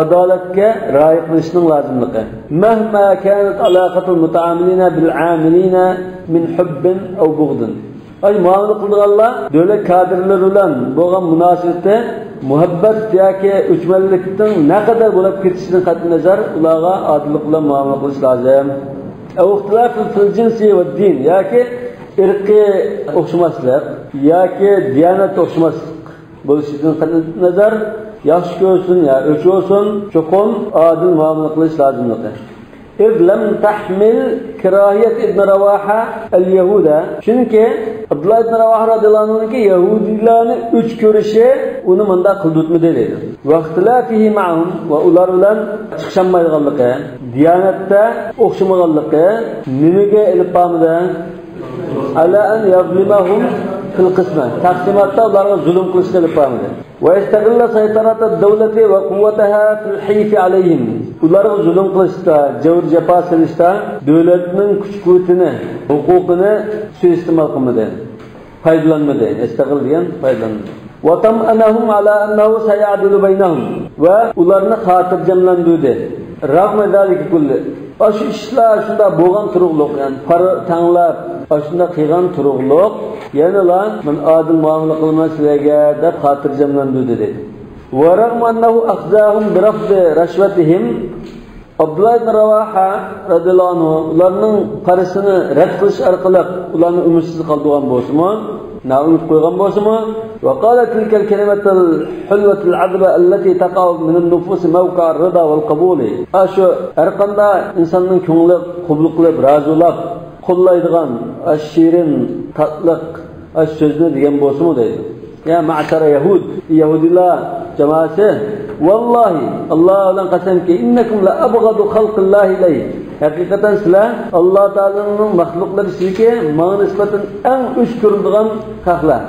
S1: adolatga rioya qilishning lozimligi. Mahma kanat alaqatul mutaamilina bil amilina min hubbin aw bughdin. Ay muomala qilganlar davlat kadrlari bilan bo'lgan munosabatda muhabbat yoki o'chmanlikdan naqadar bo'lib ketishidan qat'iy nazar ularga odillik bilan muomala qilish lozim. Ixtilof fil jinsi va din yoki irqiy o'xshamaslik yoki diyonat o'xshamaslik bo'lishidan qat'iy nazar yaxshi ko'rsin ya o'ch olsun cho'qim adil muomala qilish lozimligi. إذ لم تحمل كراهية ابن رواحة اليهودة. Çünkü Abdullah ibn Ravaha radıyallahu anh'ın Yahudilerini üç görüşü onu manda kıldırtma dedi. Vaktilafihi ma'hum ve ularla çıkışanmaydıqanlığı, diyanette okşamağanlığı, nimege elip bağımda ala en yazlimahum fil qisma. Taksimatta ularga zulüm qilishni elip bağımda. Ve istagilla saytarata devleti ve kuvvetaha fil hifi aleyhim. Ularga zulüm qilishda, javr jafo silishda devletning kuch-quvvatini, huquqini suiiste'mol qilmadi. Foydalanmadi. Istagil degan foydalanmadi. Wa tam'anahum ala annahu sayadilu baynahum. Ve ularni xotirjamlantirdi. Rag'ma zalika kulli. Aşı ishlar shunda bo'lgan turug'liq, ya'ni para tanglab, ashunda qilgan turug'liq, yana lan men adil muomala qilman sizlarga deb xotirjamlantirdi dedi. Wa rag'ma annahu akhzahum bi rafdi rashwatihim. Abdullah ibn Ravaha radhiyallohu anhu ularning parasini rad qilish orqali ularni umidsiz qoldirgan bo'lsa-mu, naumid qo'ygan bo'lsa-mu, va qala tilka al-kalimatu al-hulwatu al-'adba allati taqa'u min an-nufus mawqa' ar-rida wal-qabul. Ashu har qanday insonning ko'ngli qabul qilib, razolab qo'llaydigan ash-shirin tatliq ash-so'zni degan bo'lsa-mu deydi. Ya ma'shara yahud, yahudilar jamoasi, vallahi Alloh bilan qasamki, innakum la abghadu khalqillahi ilayhi. Haqiqatan sizlar Alloh taolaning maxluqlari sizga menga nisbatan eng uch ko'riladigan xalqlar.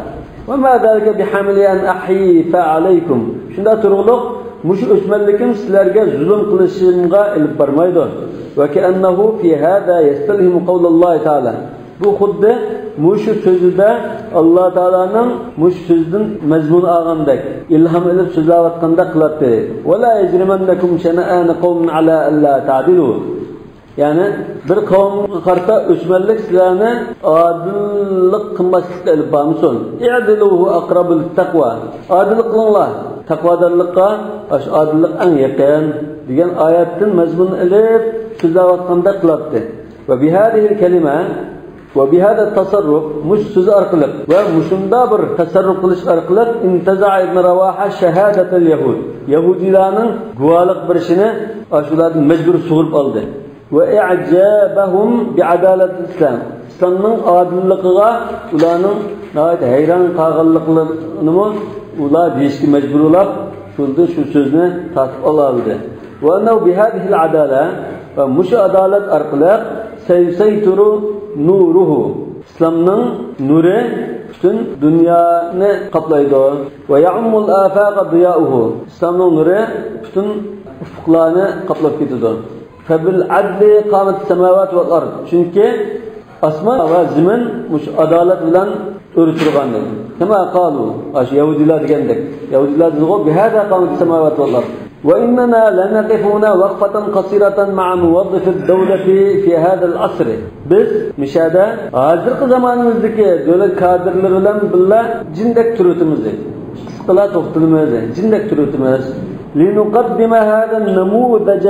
S1: Va ma zalika bihamli an ahyifa alaykum. Shunda turg'liq mush o'chmanlikim sizlarga zulm qilishimga ilib bormaydi. Va ka'annahu fi hada yastalhimu qawlallohi taala. Bu xuddi mush so'zida Alloh taolaning mush so'zdan mazmun olgandek ilhom ilib so'zlayotganda qiladi. Va la yajrimannakum shana'an qawmin ala alla ta'dilu. Yani bir kavmga qarta o'chmanlik sizlarni odillik qilmaslikka ilib bormasin. I'diluhu aqrabul taqwa. Odillik qilinglar. Taqvodorlikqa ash odillik eng yaqin degan oyatdan mazmun ilib so'zlayotganda qiladi. Va bi hadhihi kalima va bi hada tasarruf mush so'z orqali va mushunda bir tasarruf qilish orqali intaza'a ibn Rawaha shahadatul yahud. Yahudilarning guvohlik berishini ashulardan majbur sug'urib oldi. Ve i'jabahum bi'adalatil islam. İslamning odilligiga ularning hayron qolganliklarini ular deyishga majbur bo'lib, shunda shu so'zni tatib oldi. Va annahu bihadhihi al-adala va mush adolat orqali sayturu nuruhu. İslamning nuri butun dunyoni qoplaydi. Va ya'mul afaqa diyauhu. İslamning nuri butun ufqlarni qoplab ketadi. فَبِالْعَدْلِ قَامَتِ السَّمَاوَاتُ وَالْأَرْضِ. Çünkü asman ve zemin muş adalet bilen örtülgandır. Kema qalu, Yahudiler degendek. Yahudiler diyor bihada qamat السَّمَاوَاتُ وَالْأَرْضِ. وَإِنَّنَا لَنَقِفُونَ وَقْفَةً قَصِيرَةً مَعَ مُوَظِّفِ الدَّوْلَةِ فِي هَذَا الْعَصْرِ. Biz müşahede hazırki zamanımızdaki devlet kadrları bilen billa cindek türütümüzü. Kıskıla toxtulumuzu, cindek türütümüz. لنقدم هذا النموذج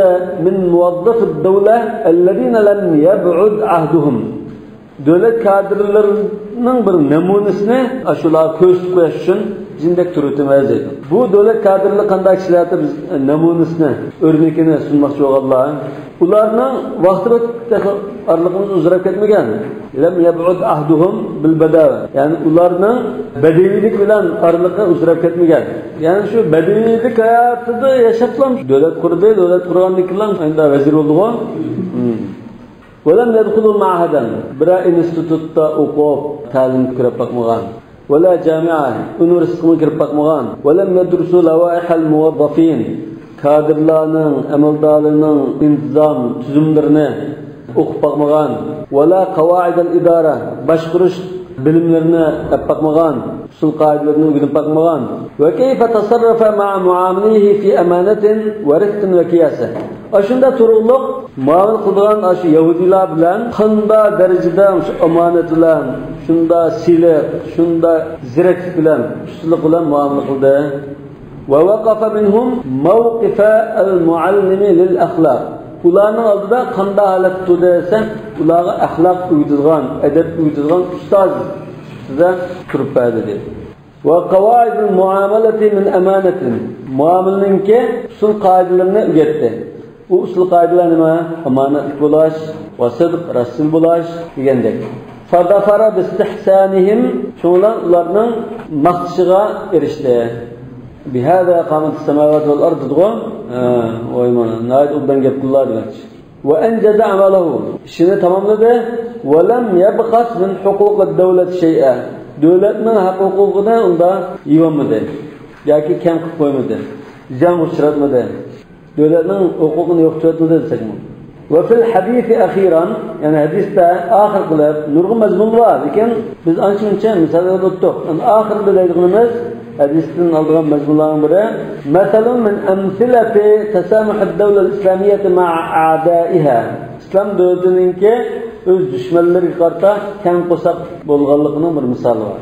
S1: من موظف الدولة الذين لم يبعد عهدهم. Devlet kadrlarının bir namunesini aşular ko'z qo'yish uchun jindek turutimiz edi. Bu devlet kadrlar qanday kishilarga biz namunesini, o'rnakini sunmoqchi bo'lganlar. Ularning vaqtida arliqimiz uzrab ketmagan. Lam yab'ud ahduhum bil badawa. Yani ularning badaviylik bilan arliqi uzrab ketmagan. Yani şu badaviylik hayotida yashab devlet qurdi, devlet qurgandan keyin endi vazir bo'ldi-ku. ولم يدخلوا معهدا برا انستيتوتتا o'qib ta'lim kirib bakmagan ولا جامعة universitetga kirib bakmagan ولم يدرسوا لوائح الموظفين kadrlarning amaldorlarning intizom tuzumlarini o'qib bakmagan ولا قواعد الإدارة boshqarish bilimlarini bakmagan usul qoidalarini o'rganib bakmagan وكيف تصرف مع معامليه في أمانة ورفق وكياسة. Aşında turulluq muamele qilgan aşı Yahudilar bilan qanda darajada omonat bilan, shunda siliq, shunda ziraklik bilan, ustulik bilan muamele qildi. Va waqafa minhum mawqifa al-muallimi lil akhlaq. Ularning oldida qanday holat desa, ularga axloq uydirgan, adab uydirgan ustoz ustida turib berdi. Va qawaid al-muamalati min amanatin. Muamilninki usul qoidalarini o'rgatdi. Bu usul qoidalar nima? Amonatlik bo'lish, va sidq, rasul bo'lish degandek. Fadafara bistihsanihim, shunlar ularning maqsadiga erishdi. Bihada qamat as-samawati wal ardi dugo. Voy mana, nayt ubdan gap qillar demoqchi. Va anjaza amalahu. Ishini tamomladi. Va lam yabqas min huquq ad-dawlat shay'a. Davlatning huquqidan unda yig'madi yoki kam qilib qo'ymadi. Jam uchratmadi. Devletning huquqini yo'qotdi desakmi. Va fil hadisi akhiran, yani hadisda oxir qilib nurg'un mazmun bor, lekin biz ancha-muncha misollar o'tdik. Oxirda deydiganimiz hadisdan olgan mazmunlarning biri, masalan min amsilati tasamuh ad-dawla al-islamiyyah ma'a a'da'iha. İslam davlatininki o'z dushmanlariga qarta kam qo'saq bo'lganligining bir misoli bor.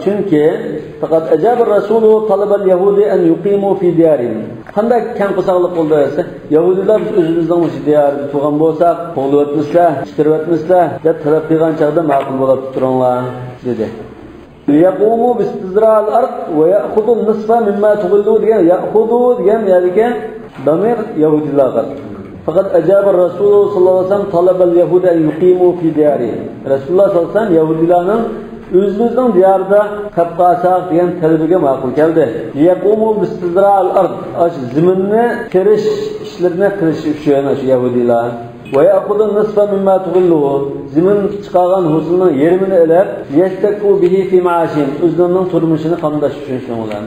S1: Çünkü fakat ecab-ı Resulü talabel Yahudi en yuqimu fi diyarihim. Qanday kam qilsaqlik bo'ldi desa, Yahudilar biz o'zimizning o'sha diyarda turgan bo'lsak, qo'lib o'tmislar, ishtirib o'tmislar deb talab qilgan chaqda ma'qul bo'lib turinglar dedi. Yaqumu bistizra'al ard va ya'khudhu an-nisfa mimma tughillu degan ya'khudhu degan ya'ni damir Yahudilarga. Fakat acaba Resulullah sallallahu aleyhi ve sellem talabel Yahude en yuqimu fi diyari. Resulullah sallallahu aleyhi ve sellem Yahudilarning o'zimizning diyorida qapqasak degan talabiga ma'qul keldi. Yaqumu bistizra'al ard. Ash zaminni kirish ishlarini qilish uchun shu Yahudilar ve ya'khudun nisfa mimma tughilluhu. Zamin chiqargan hosilning yarmini ilib, yastaku bihi fi ma'ashin. O'zlarining turmushini qamdash uchun shundan.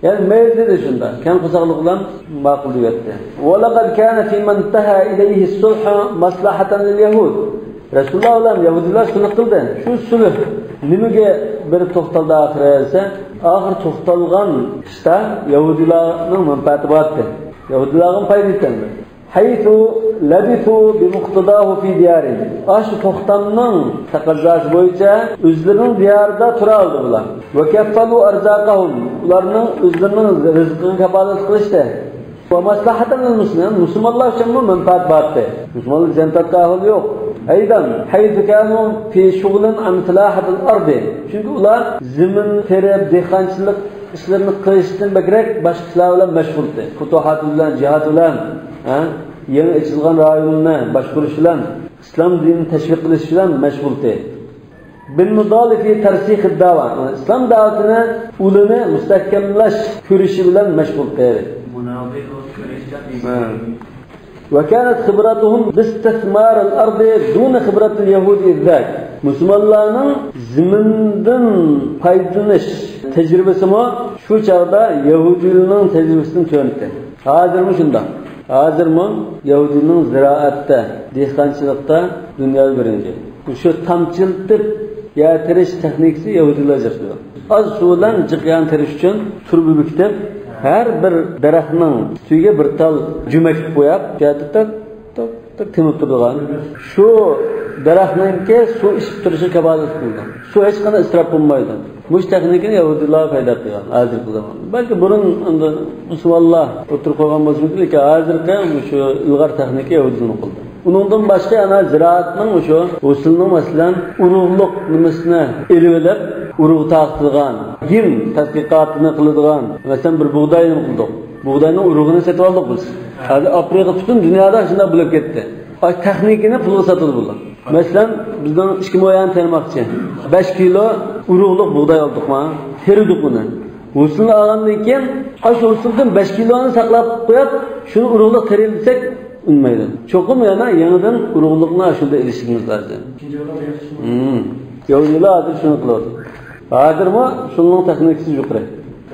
S1: Yani mevzi de şunda. Kendi kusaklık olan makul diyetti. وَلَقَدْ كَانَ فِي مَنْ تَهَا إِلَيْهِ السُّلْحَ مَصْلَحَةً لِلْيَهُودِ. Resulullah olan Yahudiler şunu kıldı. Şu sulh nimege bir toxtalda ahirese, ahir toxtalgan işte Yahudilerin menfaati vardı. Yahudilerin paylaştığında. Haythu labithu bimuqtadahu fi diyari. Aşı toxtamның taqazzası boyunca özlerinin diyarda tura aldı bular. Ve keffalu arzaqahum. Ularning özlerinin rızkını kafalat qilishdi. Ve maslahatan lil muslimin. Müslümanlar için bu menfaat vardı. Müslümanlar cennetka ahli yok. Aydan haythu kanu fi şughlin an tilahatil ardi. Çünkü ular zimin terib dehqonchilik ishlarini qilishdan bakrak boshqa ishlar bilan mashg'uldi. Futuhat bilan, jihad bilan, yeni açılgan rayonlarni boshqarish bilan, islom dinini tashviq qilish bilan mashg'uldi. Bil mudalifi tarsih ad-da'va. İslam da'vatini ulini mustahkamlash ko'rishi bilan mashg'uldi. وكانت خبرتهم باستثمار الأرض دون خبرة اليهود إذاك. Müslümanların ziminden faydalanish tecrübesi mi? Şu çağda Yahudilerin tecrübesini tönüttü. Hazır mı şunda? Hazır mı? Yahudilerin ziraatte, dehqonchilikda dünyada birinci. Şu tamçıltib yatirish texnikasi Yahudilar yapıyor. Az sudan jiqyan tirish uchun turbi biktib her bir daraxtning ustiga bir tal jumak qo'yib, tak temib turgan. Shu daraxtningki suv ichib turishi kafolat qilgan. Suv hech qanday isrof bo'lmaydi. Bu texnikani Yahudilar paydo qilgan hozirgi zamonda. Balki burun musulmonlar o'tirib qolgan bo'lsa lekin hozirgi shu ilg'or texnika Yahudilar qildi. Uningdan boshqa ana ziraatning o'sha hosilning masalan urug'liq nimasini elib urug' taqtilgan, yil tadqiqotini qiladigan, masalan bir bug'doyni qildik. Bug'doyning urug'ini sotib oldik biz. Hozir Afrika butun dunyoda shunday bo'lib ketdi. Ay texnikani pulga sotib bo'ldi. Masalan, bizning ichki mo'yani termoqchi 5 kilo urug'liq bug'doy oldikmi? Teridik buni. Hosilni olgandan keyin, ash hosildan 5 kiloni saqlab qo'yib, shuni urug'liq terilsak unmaydi. Cho'qim yana yangidan urug'liqni shunda ilishimiz lazım. Yahudilar hozir shuni qiladi. Hozir mi? Şunun texnikasi yuqori.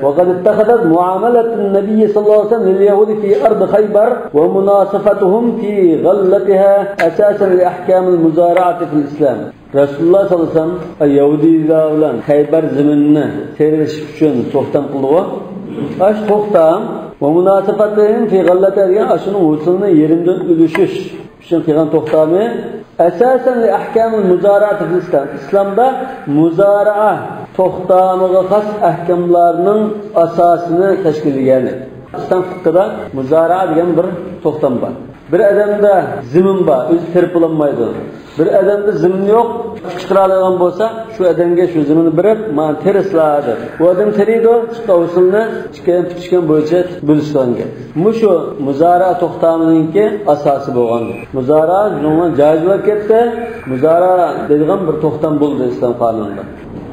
S1: وقد اتخذت معاملة النبي صلى الله عليه وسلم لليهود في أرض خيبر ومناصفتهم في غلتها أساسا لأحكام المزارعة في الإسلام. Resulullah sallallahu aleyhi ve sellem Yahudiler bilan Xaybar zaminini terish uchun to'xtam qildi. Ash to'xtam va munosabatlarning fi g'allatiga ashuni hosilni yeridan ulushish uchun qilgan to'xtami asosan li ahkamul muzaraat fil islam. İslamda muzara'a to'xtamiga xos ahkamlarning asosini tashkil etgan. İslam fiqhida muzara'a degan bir to'xtam bor. Bir adamda zimin bor, o'zi terpilanmaydi. Bir adamda zimin yo'q, chiqaradigan bo'lsa, shu adamga shu ziminni berib, men terisladi. Bu adam teriydi, chiqavsilni chiqgan bo'yicha bo'lishlangan. Shu muzara to'xtamininki asosi bo'lgan. Muzara bundan joiz bo'lib ketdi. Muzara degan bir to'xtam bo'ldi islom qonunida.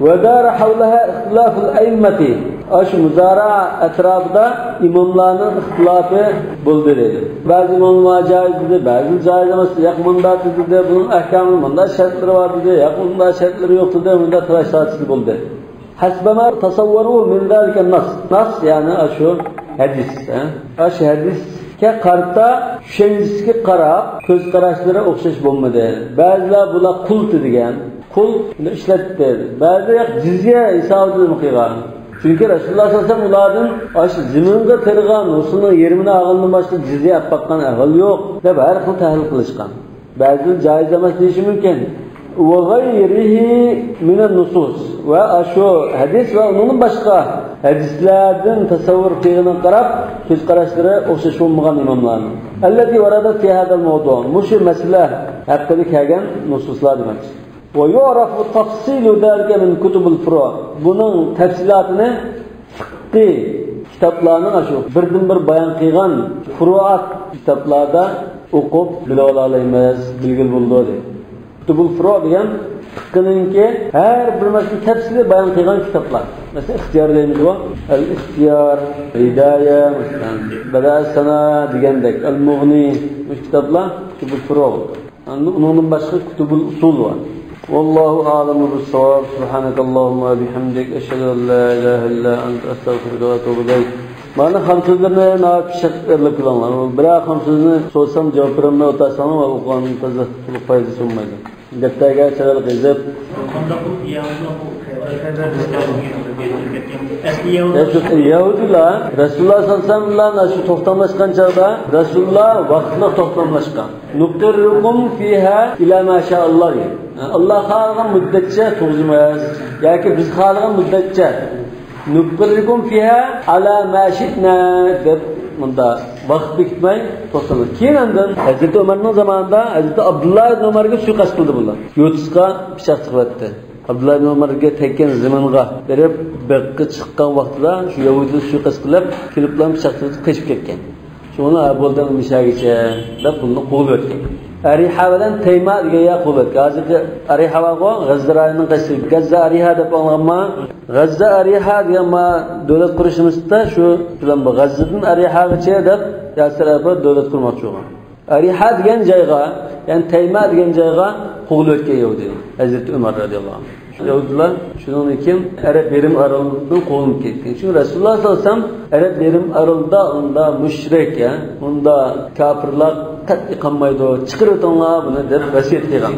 S1: Ve dar havlaha ihtilaful a'immati. Aş muzara etrafında imamların ihtilafı buldu dedi. Bazı imamlar caiz dedi, bazı caiz emas, yakmında dedi, bunun ahkamı bunda şartları var dedi, yakmında şartları yok dedi, bunda tıraşlatısı buldu. Hasbama tasavvuru min zalika nas. Nas yani aşu hadis. Aşu hadis ke qarta şengiski qarab, ko'z qarashlari o'xshash bo'lmadi. Ba'zilar bular qul degan, qul ishlatdi. Ba'zilar jizya hisobida qilgan. Çünkü Resulullah sallallahu aleyhi ve sellem ulardan aş ziminga tirgan, usulning yerimini algandan boshqa jizya olib baqqan ahvol yo'q deb har xil tahlil qilishgan. Ba'zi joiz emas deyishi mumkin. Va g'ayrihi min an-nusus va ashu hadis va uning boshqa hadislardan tasavvur qilgan qarab, ko'z qarashlari o'xshash bo'lmagan imomlarning. Allati waradat fi hada al-mawdu'. Mushu masala haqida kelgan nususlar demak. ويعرف تفصيل ذلك من كتب الفروع. Bunun tafsilatını fıkhi kitaplarının aşu birden bir bayan qilgan furuat kitaplarda o'qib bila olmaymiz, bilgil bo'ldi dedi. Kutubul Furu degan fiqhninki har bir masala tafsili bayon qilgan kitoblar. Masalan, ixtiyor deymiz bu. Al-Ixtiyor, Hidaya, Bada-sana degandek, Al-Mughni bu kitoblar Kutubul Furu. Onun başqa Kutubul Usul var. Vallahu a'lamu bis-savab. Subhanakallahumma wa bihamdik ashhadu an la ilaha illa anta astaghfiruka wa atubu ilayk. Mana hamsızlarını nağıp şartlarla kullanırlar. Bırak hamsızını sorsam cevap vermeye otarsam ama okuğanın tazı kuluk faydası olmaydı. Deftaya çaralı gezip Yahudiler Resulullah sallallahu aleyhi ve sellem toxtamlaşkan çağda Resulullah vaktinde toxtamlaşkan. Nukterrukum fiha ila maşallah. Allah xalqan müddetçe to'g'zimaymiz yoki biz xalqan müddetçe nukterrukum fiha ala mashitna deb bunda vaqt bitmay to'xtaldi. Keyindan Hazrat Umarning zamonida Hazrat Abdullah ibn Umarga suiqasd qildi bular. Yo'tisqa pichoq chiqibdi. Abdullah ibn Umarga tekkan zamonga berib biqqa chiqqan vaqtida shu Yahudi suiqasd qilib keliblar pichoq qilib ketgan. Shuni bo'ldan mishagicha deb buni qo'lga o'tgan. Ariha bilan Tayma degan yer qo'lga o'tgan. Hozirgi Ariha va G'azzaraning qaysi Gazza Ariha deb o'ylanma. G'azza Ariha degan davlat qurishimizda shu bilan bu G'azzadan Arihagacha deb Yasirabad davlat qurmoqchi bo'lgan. Ariha degan joyga, ya'ni Tayma degan joyga qo'lga o'tgan Yahudi. Hazrat Umar radhiyallohu anhu. Yahudilar shuning uchun Arab Yerim orolidan qo'lib ketgan. Shu Rasululloh sollallohu alayhi vasallam Arab Yerim orolida unda mushrik, unda kofirlar qat'iy qilmaydi, chiqarib o'tinglar buni deb vasiyat qilgan.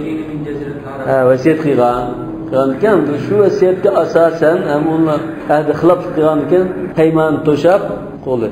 S1: Vasiyat qilgan. Qilgan shu vasiyatga asosan ham uni ahd xilof qilgan ekan, Taymani to'shab qo'lga